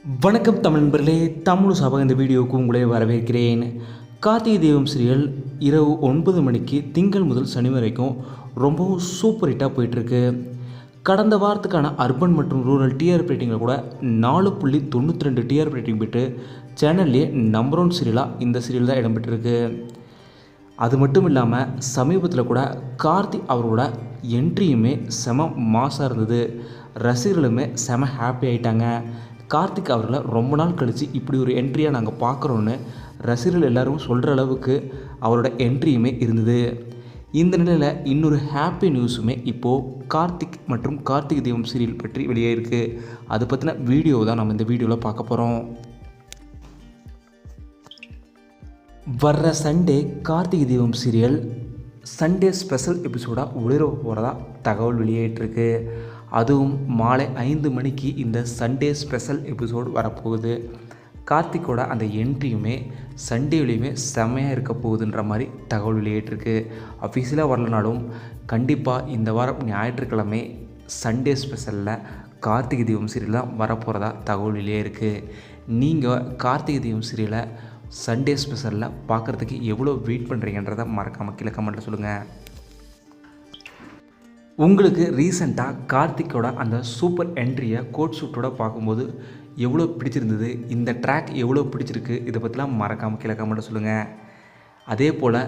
வணக்கம் தமிழ் நண்பர்களே, தமிழ் சபை இந்த வீடியோவுக்கு உங்களை வரவேற்கிறேன். கார்த்திகை தீபம் சீரியல் இரவு 9 மணிக்கு திங்கள் முதல் சனி வரைக்கும் ரொம்பவும் சூப்பர் ஹிட்டாக போயிட்டுருக்கு. கடந்த வாரத்துக்கான அர்பன் மற்றும் ரூரல் டிஆர்பி ரேட்டிங்கில் கூட 4.92 டிஆர்பி ரேட்டிங் பெற்று சேனல்லே நம்பர் 1 சீரியலாக இந்த சீரியல் தான் இடம்பெற்றிருக்கு. அது மட்டும் இல்லாமல் சமீபத்தில் கூட கார்த்திக் அவரோட என்ட்ரியுமே செம மாசாக இருந்தது. ரசிகர்களுமே செம ஹாப்பி ஆகிட்டாங்க. கார்த்திக் அவர்களை ரொம்ப நாள் கழித்து இப்படி ஒரு என்ட்ரியாக நாங்கள் பார்க்குறோன்னு ரசிகர்கள் எல்லோரும் சொல்கிற அளவுக்கு அவரோட என்ட்ரியுமே இருந்தது. இந்த நிலையில் இன்னொரு ஹாப்பி நியூஸுமே இப்போது கார்த்திக் மற்றும் கார்த்திகை தீபம் சீரியல் பற்றி வெளியே இருக்குது. அதை பற்றின வீடியோ தான் நம்ம இந்த வீடியோவில் பார்க்க போகிறோம். வர்ற Sunday Karthigai Deepam serial Sunday special எபிசோடாக ஒளிபரப்ப போகிறதா தகவல் வெளியேற்றிருக்கு. அதுவும் மாலை 5 மணிக்கு இந்த சண்டே ஸ்பெஷல் எபிசோடு வரப்போகுது. கார்த்திக்கோட அந்த என்ட்ரியுமே சண்டேவிலையுமே செம்மையாக இருக்க போகுதுன்ற மாதிரி தகவல் வெளியேற்றிருக்கு. அஃபீஷியலாக வரலனாலும் கண்டிப்பாக இந்த வாரம் ஞாயிற்றுக்கிழமை சண்டே ஸ்பெஷலில் கார்த்திகை தீபம் சீரியல் தான் வரப்போகிறதா தகவல் வெளியே இருக்குது. நீங்கள் கார்த்திகை தீபம் சீரியலை சண்டே ஸ்பெஷலில் பார்க்குறதுக்கு எவ்வளோ வெயிட் பண்ணுறீங்கன்றதை மறக்காமல் கீழே கமெண்ட்டில் சொல்லுங்கள். உங்களுக்கு ரீசெண்டாக கார்த்திக்கோட அந்த சூப்பர் என்ட்ரியை கோட் ஷூட்டோட பார்க்கும்போது எவ்வளோ பிடிச்சிருந்தது, இந்த ட்ராக் எவ்வளோ பிடிச்சிருக்கு, இதை பற்றிலாம் மறக்காமல் கீழே கமெண்ட்டில் சொல்லுங்கள். அதே போல்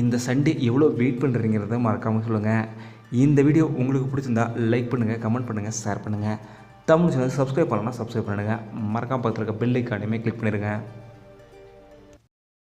இந்த சண்டே எவ்வளோ வெயிட் பண்ணுறீங்கிறத மறக்காமல் சொல்லுங்கள். இந்த வீடியோ உங்களுக்கு பிடிச்சிருந்தா லைக் பண்ணுங்கள், கமெண்ட் பண்ணுங்கள், ஷேர் பண்ணுங்கள். தமிழ் சேனல் சப்ஸ்கிரைப் பண்ணலன்னா சப்ஸ்கிரைப் பண்ணுங்கள். மறக்காமல் பக்கத்தில் இருக்க பெல் ஐக்கானையுமே கிளிக் பண்ணிடுங்க.